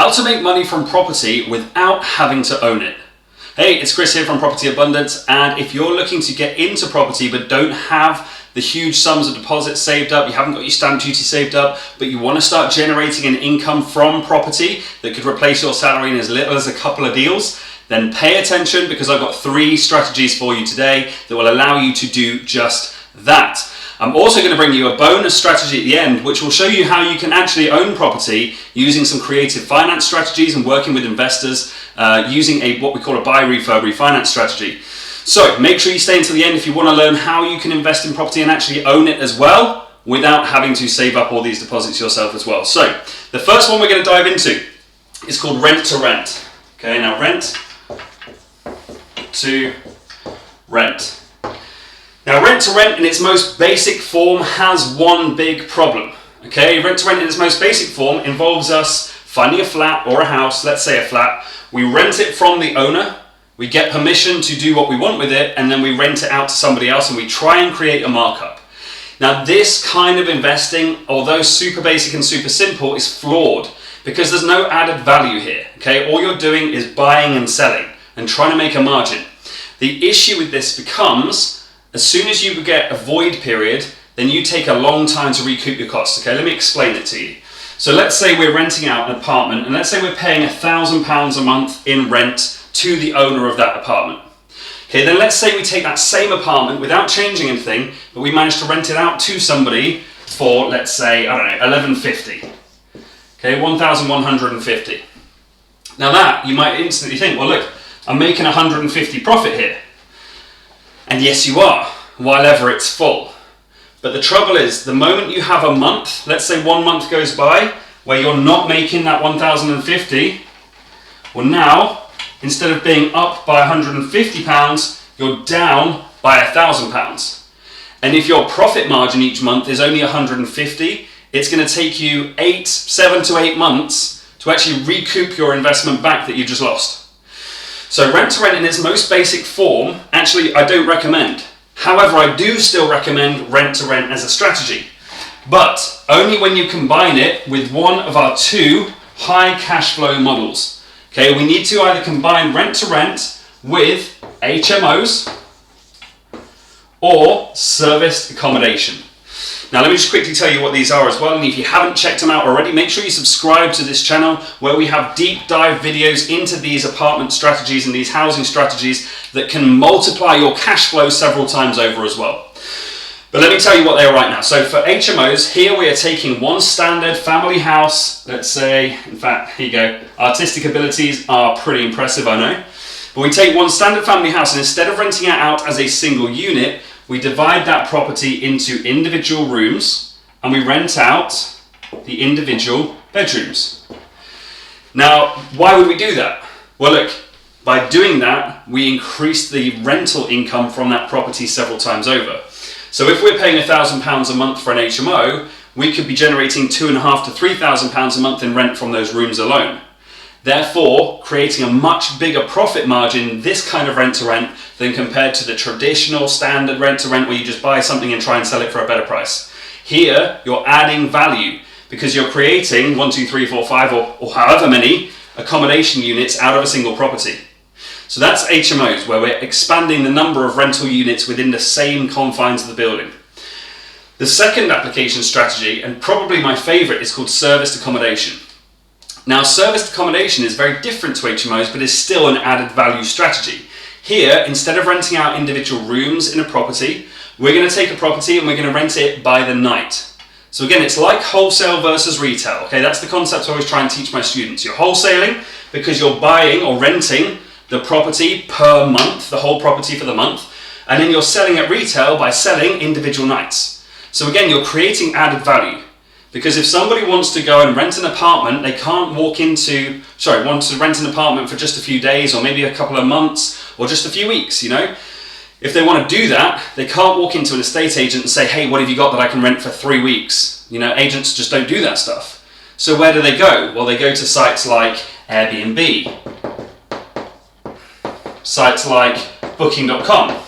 How to make money from property without having to own it. Hey, it's Chris here from Property Abundance, and if you're looking to get into property but don't have the huge sums of deposits saved up, you haven't got your stamp duty saved up, but you want to start generating an income from property that could replace your salary in as little as a couple of deals, then pay attention, because I've got 3 strategies for you today that will allow you to do just that. I'm also going to bring you a bonus strategy at the end, which will show you how you can actually own property using some creative finance strategies and working with investors using what we call a buy, refurb, refinance strategy. So make sure you stay until the end if you want to learn how you can invest in property and actually own it as well without having to save up all these deposits yourself as well. So the first one we're going to dive into is called rent to rent. Okay, now rent to rent. Now, rent to rent in its most basic form has one big problem. Okay, rent to rent in its most basic form involves us finding a flat or a house, let's say a flat, we rent it from the owner, we get permission to do what we want with it, and then we rent it out to somebody else and we try and create a markup. Now, this kind of investing, although super basic and super simple, is flawed because there's no added value here. Okay, all you're doing is buying and selling and trying to make a margin. The issue with this becomes, as soon as you get a void period, then you take a long time to recoup your costs. Okay, let me explain it to you. So let's say we're renting out an apartment, and let's say we're paying £1,000 a month in rent to the owner of that apartment. Okay, then let's say we take that same apartment without changing anything, but we manage to rent it out to somebody for, let's say, I don't know, $1,150. Okay, $1,150. Now that, you might instantly think, well look, I'm making $150 profit here. And yes, you are, while ever it's full. But the trouble is, the moment you have a month, let's say 1 month goes by, where you're not making that $1,050, well now, instead of being up by £150, you're down by £1,000. And if your profit margin each month is only $150, it's going to take you 7 to 8 months to actually recoup your investment back that you just lost. So rent to rent in its most basic form, actually I don't recommend. However, I do still recommend rent to rent as a strategy, but only when you combine it with one of our 2 high cash flow models. Okay, we need to either combine rent to rent with HMOs or serviced accommodation. Now let me just quickly tell you what these are as well, and if you haven't checked them out already, make sure you subscribe to this channel where we have deep dive videos into these apartment strategies and these housing strategies that can multiply your cash flow several times over as well. But let me tell you what they are right now. So for HMOs, here we are taking one standard family house, let's say, in fact, here you go, artistic abilities are pretty impressive, I know. But we take one standard family house, and instead of renting it out as a single unit, we divide that property into individual rooms and we rent out the individual bedrooms. Now, why would we do that? Well, look, by doing that, we increase the rental income from that property several times over. So if we're paying £1,000 a month for an HMO, we could be generating £2,500 to £3,000 a month in rent from those rooms alone. Therefore, creating a much bigger profit margin in this kind of rent to rent than compared to the traditional standard rent to rent where you just buy something and try and sell it for a better price. Here, you're adding value because you're creating 1, 2, 3, 4, 5 or however many accommodation units out of a single property. So that's HMOs, where we're expanding the number of rental units within the same confines of the building. The second application strategy, and probably my favorite, is called serviced accommodation. Now, serviced accommodation is very different to HMOs, but is still an added value strategy. Here, instead of renting out individual rooms in a property, we're going to take a property and we're going to rent it by the night. So again, it's like wholesale versus retail. Okay, that's the concept I always try and teach my students. You're wholesaling because you're buying or renting the property per month, the whole property for the month, and then you're selling at retail by selling individual nights. So again, you're creating added value. Because if somebody wants to go and rent an apartment, they can't want to rent an apartment for just a few days or maybe a couple of months or just a few weeks, you know. If they want to do that, they can't walk into an estate agent and say, hey, what have you got that I can rent for 3 weeks? You know, agents just don't do that stuff. So where do they go? Well, they go to sites like Airbnb, sites like booking.com,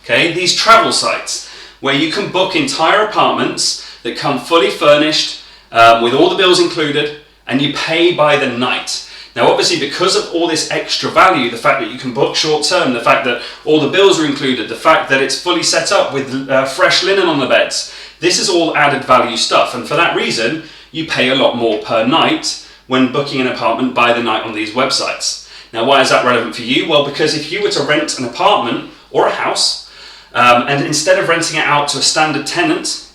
okay, these travel sites where you can book entire apartments that come fully furnished with all the bills included, and you pay by the night. Now obviously, because of all this extra value, the fact that you can book short term, the fact that all the bills are included, the fact that it's fully set up with fresh linen on the beds, this is all added value stuff, and for that reason you pay a lot more per night when booking an apartment by the night on these websites. Now why is that relevant for you? Well, because if you were to rent an apartment or a house, and instead of renting it out to a standard tenant,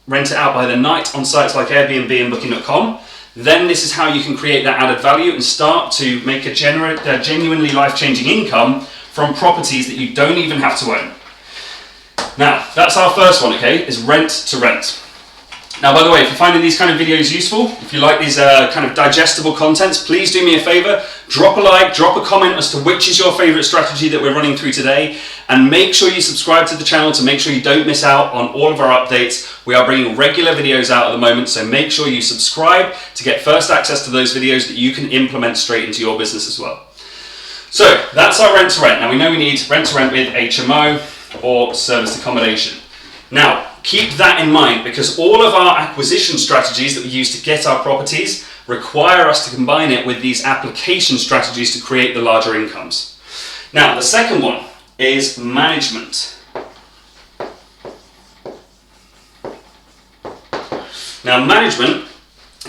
rent it out by the night on sites like Airbnb and Booking.com, then this is how you can create that added value and start to make a genuinely life-changing income from properties that you don't even have to own. Now, that's our first one, okay, is rent to rent. Now, by the way, if you're finding these kind of videos useful, if you like these kind of digestible contents, please do me a favor, drop a like, drop a comment as to which is your favorite strategy that we're running through today, and make sure you subscribe to the channel to make sure you don't miss out on all of our updates. We are bringing regular videos out at the moment, so make sure you subscribe to get first access to those videos that you can implement straight into your business as well. So, that's our rent to rent. Now, we know we need rent to rent with HMO or serviced accommodation. Now, keep that in mind, because all of our acquisition strategies that we use to get our properties require us to combine it with these application strategies to create the larger incomes. Now, the second one is management. Now, management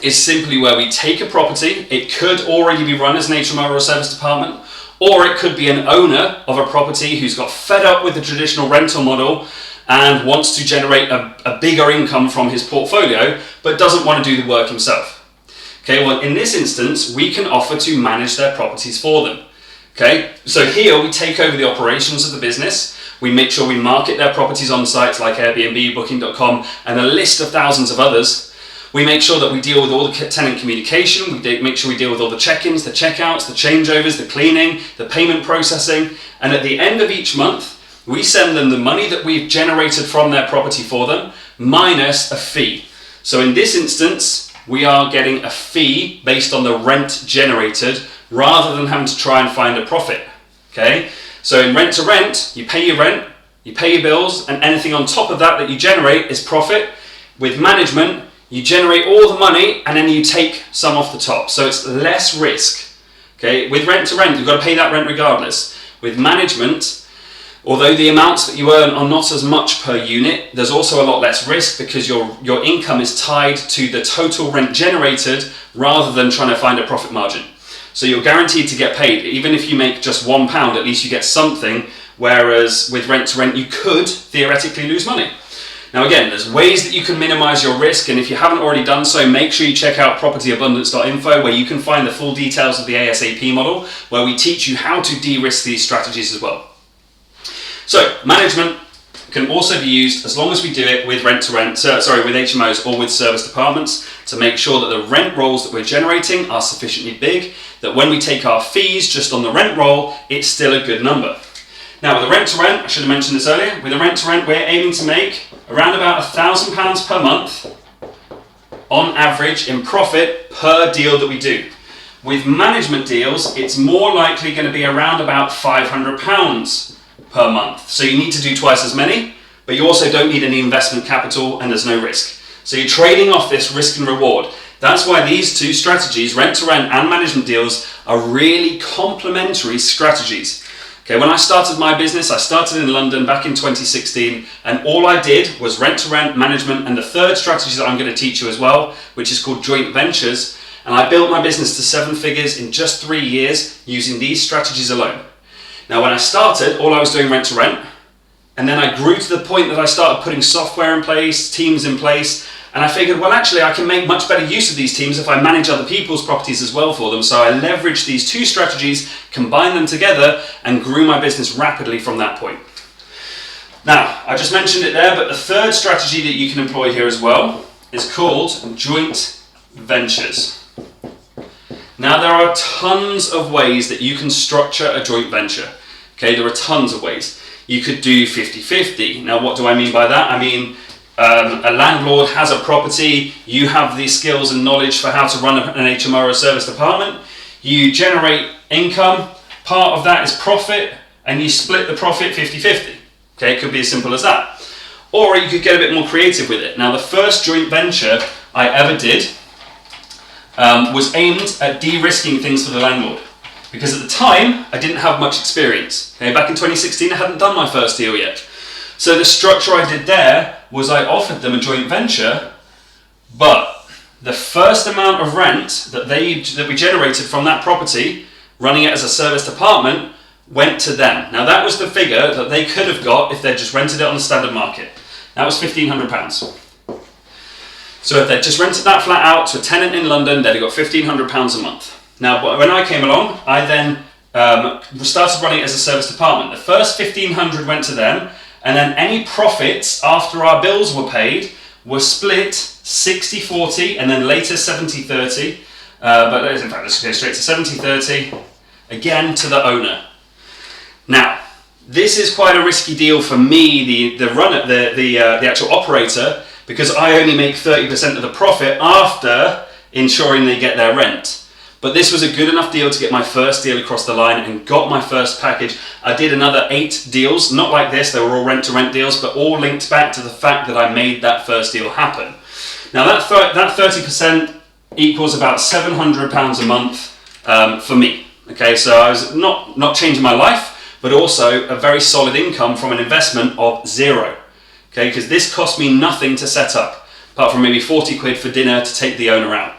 is simply where we take a property. It could already be run as an HMO or a serviced apartment, or it could be an owner of a property who's got fed up with the traditional rental model and wants to generate a bigger income from his portfolio, but doesn't want to do the work himself. Okay, well, in this instance, we can offer to manage their properties for them. Okay, so here we take over the operations of the business. We make sure we market their properties on sites like Airbnb, Booking.com, and a list of thousands of others. We make sure that we deal with all the tenant communication. We make sure we deal with all the check-ins, the check-outs, the changeovers, the cleaning, the payment processing, and at the end of each month, we send them the money that we've generated from their property for them, minus a fee. So in this instance, we are getting a fee based on the rent generated, rather than having to try and find a profit. Okay? So in rent to rent, you pay your rent, you pay your bills, and anything on top of that you generate is profit. With management, you generate all the money and then you take some off the top. So it's less risk. Okay? With rent to rent, you've got to pay that rent regardless. With management, although the amounts that you earn are not as much per unit, there's also a lot less risk because your income is tied to the total rent generated rather than trying to find a profit margin. So you're guaranteed to get paid. Even if you make just £1, at least you get something, whereas with rent to rent, you could theoretically lose money. Now again, there's ways that you can minimize your risk, and if you haven't already done so, make sure you check out propertyabundance.info, where you can find the full details of the ASAP model, where we teach you how to de-risk these strategies as well. So, management can also be used as long as we do it with with HMOs or with serviced apartments, to make sure that the rent rolls that we're generating are sufficiently big, that when we take our fees just on the rent roll, it's still a good number. Now, with a rent to rent, I should have mentioned this earlier, with a rent to rent, we're aiming to make around about £1,000 per month on average in profit per deal that we do. With management deals, it's more likely going to be around about £500 per month. So you need to do twice as many, but you also don't need any investment capital and there's no risk. So you're trading off this risk and reward. That's why these two strategies, rent to rent and management deals, are really complementary strategies. Okay, when I started my business, I started in London back in 2016, and all I did was rent to rent, management, and the third strategy that I'm going to teach you as well, which is called joint ventures. And I built my business to 7 figures in just 3 years using these strategies alone. Now, when I started, all I was doing rent to rent, and then I grew to the point that I started putting software in place, teams in place, and I figured, well, actually, I can make much better use of these teams if I manage other people's properties as well for them. So I leveraged these two strategies, combined them together, and grew my business rapidly from that point. Now, I just mentioned it there, but the third strategy that you can employ here as well is called joint ventures. Now, there are tons of ways that you can structure a joint venture. Okay, there are tons of ways. You could do 50-50. Now, what do I mean by that? I mean, a landlord has a property, you have the skills and knowledge for how to run an HMO or a serviced apartment, you generate income, part of that is profit, and you split the profit 50-50. Okay, it could be as simple as that. Or you could get a bit more creative with it. Now, the first joint venture I ever did was aimed at de-risking things for the landlord. Because at the time, I didn't have much experience. Okay, back in 2016, I hadn't done my first deal yet. So the structure I did there was I offered them a joint venture, but the first amount of rent that we generated from that property, running it as a serviced apartment, went to them. Now that was the figure that they could have got if they'd just rented it on the standard market. That was £1,500. So if they'd just rented that flat out to a tenant in London, they'd have got £1,500 a month. Now when I came along, I then started running it as a serviced apartment. The first £1,500 went to them, and then any profits after our bills were paid were split 60-40 and then later 70-30. But in fact, let's go straight to 70-30, again to the owner. Now, this is quite a risky deal for me, the actual operator, because I only make 30% of the profit after ensuring they get their rent. But this was a good enough deal to get my first deal across the line and got my first package. I did another 8 deals, not like this, they were all rent-to-rent deals, but all linked back to the fact that I made that first deal happen. Now that 30% equals about £700 a month for me. Okay, so I was not changing my life, but also a very solid income from an investment of 0. Okay, because this cost me nothing to set up, apart from maybe 40 quid for dinner to take the owner out.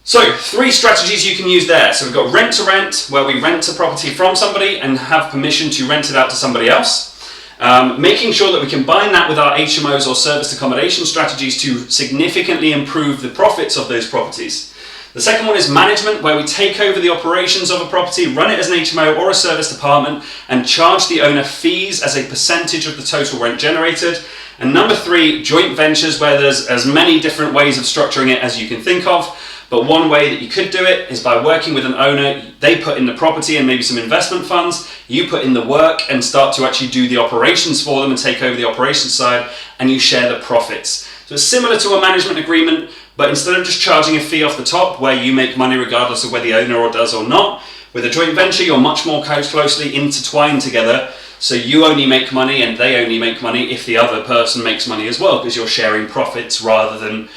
So 3 strategies you can use there. So we've got rent to rent, where we rent a property from somebody and have permission to rent it out to somebody else. Making sure that we combine that with our HMOs or serviced accommodation strategies to significantly improve the profits of those properties. The second one is management, where we take over the operations of a property, run it as an HMO or a serviced apartment, and charge the owner fees as a percentage of the total rent generated. And number 3, joint ventures, where there's as many different ways of structuring it as you can think of. But one way that you could do it is by working with an owner. They put in the property and maybe some investment funds. You put in the work and start to actually do the operations for them and take over the operations side, and you share the profits. So it's similar to a management agreement, but instead of just charging a fee off the top where you make money regardless of whether the owner does or not, with a joint venture you're much more closely intertwined together. So you only make money and they only make money if the other person makes money as well, because you're sharing profits rather than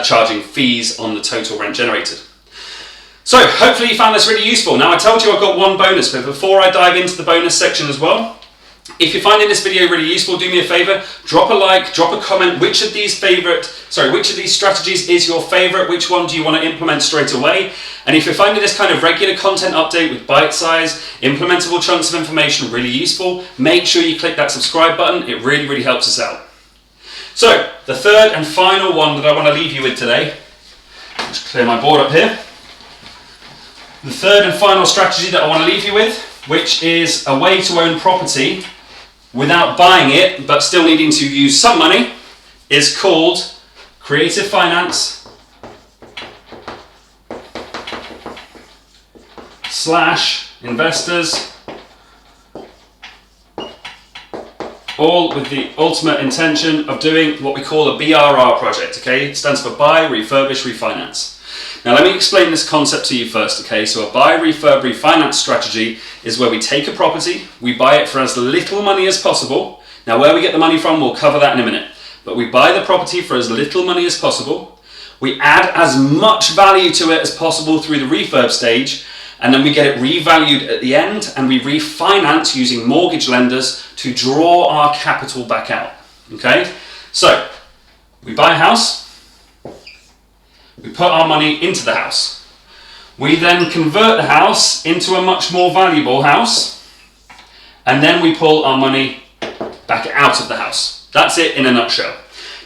charging fees on the total rent generated. So hopefully you found this really useful. Now I told you I've got one bonus, but before I dive into the bonus section as well, if you're finding this video really useful, do me a favor, drop a like, drop a comment. Which of these strategies is your favorite? Which one do you want to implement straight away? And if you're finding this kind of regular content update with bite-sized, implementable chunks of information really useful, make sure you click that subscribe button. It really, really helps us out. So, the third and final one that I want to leave you with today, just clear my board up here. The third and final strategy that I want to leave you with, which is a way to own property without buying it, but still needing to use some money, is called creative finance / investors, all with the ultimate intention of doing what we call a BRR project, okay? It stands for buy, refurbish, refinance. Now let me explain this concept to you first, okay? So a buy, refurb, refinance strategy is where we take a property, we buy it for as little money as possible. Now where we get the money from, we'll cover that in a minute. But we buy the property for as little money as possible, we add as much value to it as possible through the refurb stage, and then we get it revalued at the end, and we refinance using mortgage lenders to draw our capital back out, okay? So, we buy a house, we put our money into the house. We then convert the house into a much more valuable house, and then we pull our money back out of the house. That's it in a nutshell.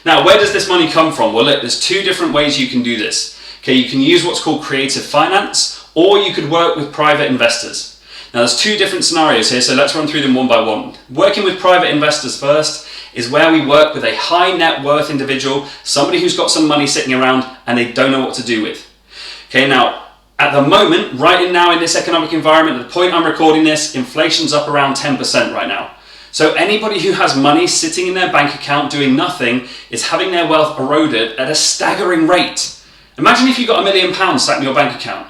Now, where does this money come from? Well, look, there's 2 different ways you can do this. Okay, you can use what's called creative finance, or you could work with private investors. Now there's 2 different scenarios here, so let's run through them one by one. Working with private investors first is where we work with a high net worth individual, somebody who's got some money sitting around and they don't know what to do with. Okay, now at the moment, right now in this economic environment, at the point I'm recording this, inflation's up around 10% right now. So anybody who has money sitting in their bank account doing nothing is having their wealth eroded at a staggering rate. Imagine if you got £1 million sat in your bank account.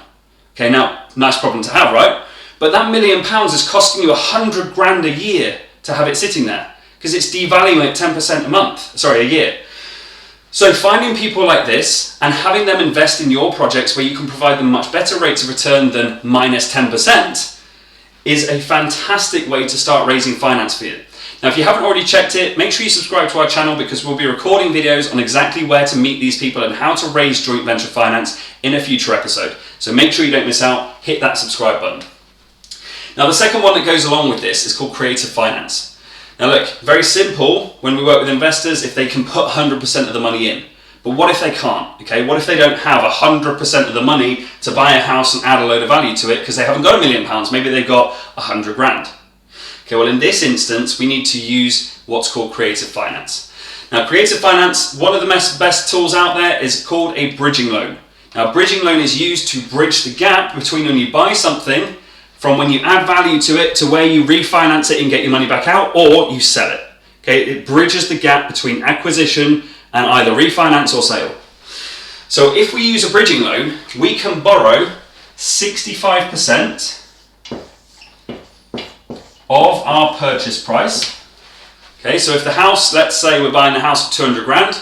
Okay, now, nice problem to have, right? But that £1 million is costing you 100 grand a year to have it sitting there, because it's devaluing at 10% a year. So finding people like this and having them invest in your projects where you can provide them much better rates of return than minus 10% is a fantastic way to start raising finance for you. Now, if you haven't already checked it, make sure you subscribe to our channel because we'll be recording videos on exactly where to meet these people and how to raise joint venture finance in a future episode. So make sure you don't miss out, hit that subscribe button. Now, the second one that goes along with this is called creative finance. Now look, very simple when we work with investors if they can put 100% of the money in. But what if they can't? Okay, what if they don't have 100% of the money to buy a house and add a load of value to it because they haven't got £1 million, maybe they've got 100 grand. Okay, well in this instance, we need to use what's called creative finance. Now creative finance, one of the best tools out there is called a bridging loan. Now a bridging loan is used to bridge the gap between when you buy something from when you add value to it to where you refinance it and get your money back out or you sell it. Okay, it bridges the gap between acquisition and either refinance or sale. So if we use a bridging loan, we can borrow 65% of our purchase price. Okay, so if the house, let's say we're buying a house for 200 grand,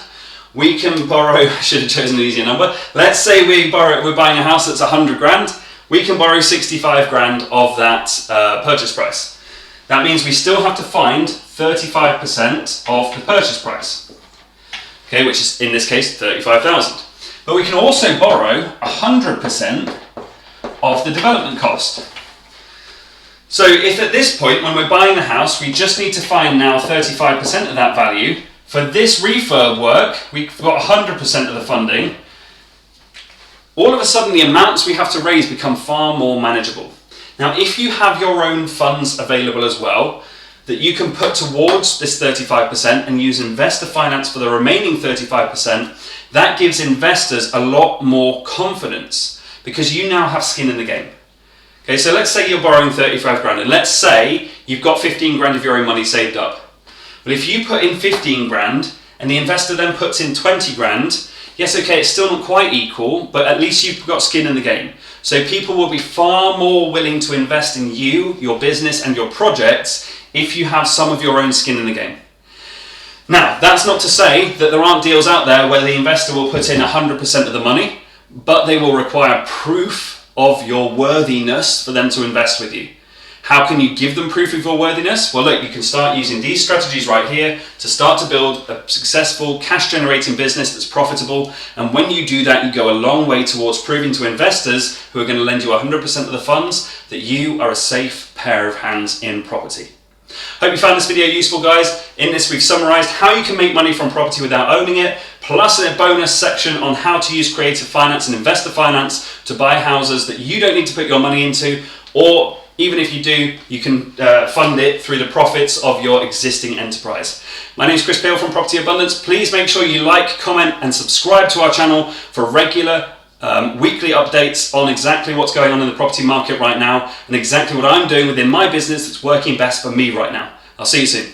we can borrow, I should have chosen an easier number, let's say we're buying a house that's 100 grand, we can borrow 65 grand of that purchase price. That means we still have to find 35% of the purchase price, okay, which is in this case 35,000. But we can also borrow 100% of the development cost. So if at this point when we're buying the house we just need to find now 35% of that value, for this refurb work we've got 100% of the funding, all of a sudden the amounts we have to raise become far more manageable. Now if you have your own funds available as well that you can put towards this 35% and use investor finance for the remaining 35%, that gives investors a lot more confidence because you now have skin in the game. Okay, so let's say you're borrowing 35 grand and let's say you've got 15 grand of your own money saved up. But if you put in 15 grand and the investor then puts in 20 grand, yes, okay, it's still not quite equal, but at least you've got skin in the game. So people will be far more willing to invest in you, your business and your projects if you have some of your own skin in the game. Now, that's not to say that there aren't deals out there where the investor will put in 100% of the money, but they will require proof of your worthiness for them to invest with you. How can you give them proof of your worthiness? Well, look, you can start using these strategies right here to start to build a successful cash generating business that's profitable. And when you do that, you go a long way towards proving to investors who are going to lend you 100% of the funds that you are a safe pair of hands in property. Hope you found this video useful, guys. In this, we've summarized how you can make money from property without owning it, plus a bonus section on how to use creative finance and investor finance to buy houses that you don't need to put your money into, or even if you do, you can fund it through the profits of your existing enterprise. My name is Chris Peel from Property Abundance. Please make sure you like, comment, and subscribe to our channel for regular weekly updates on exactly what's going on in the property market right now and exactly what I'm doing within my business that's working best for me right now. I'll see you soon.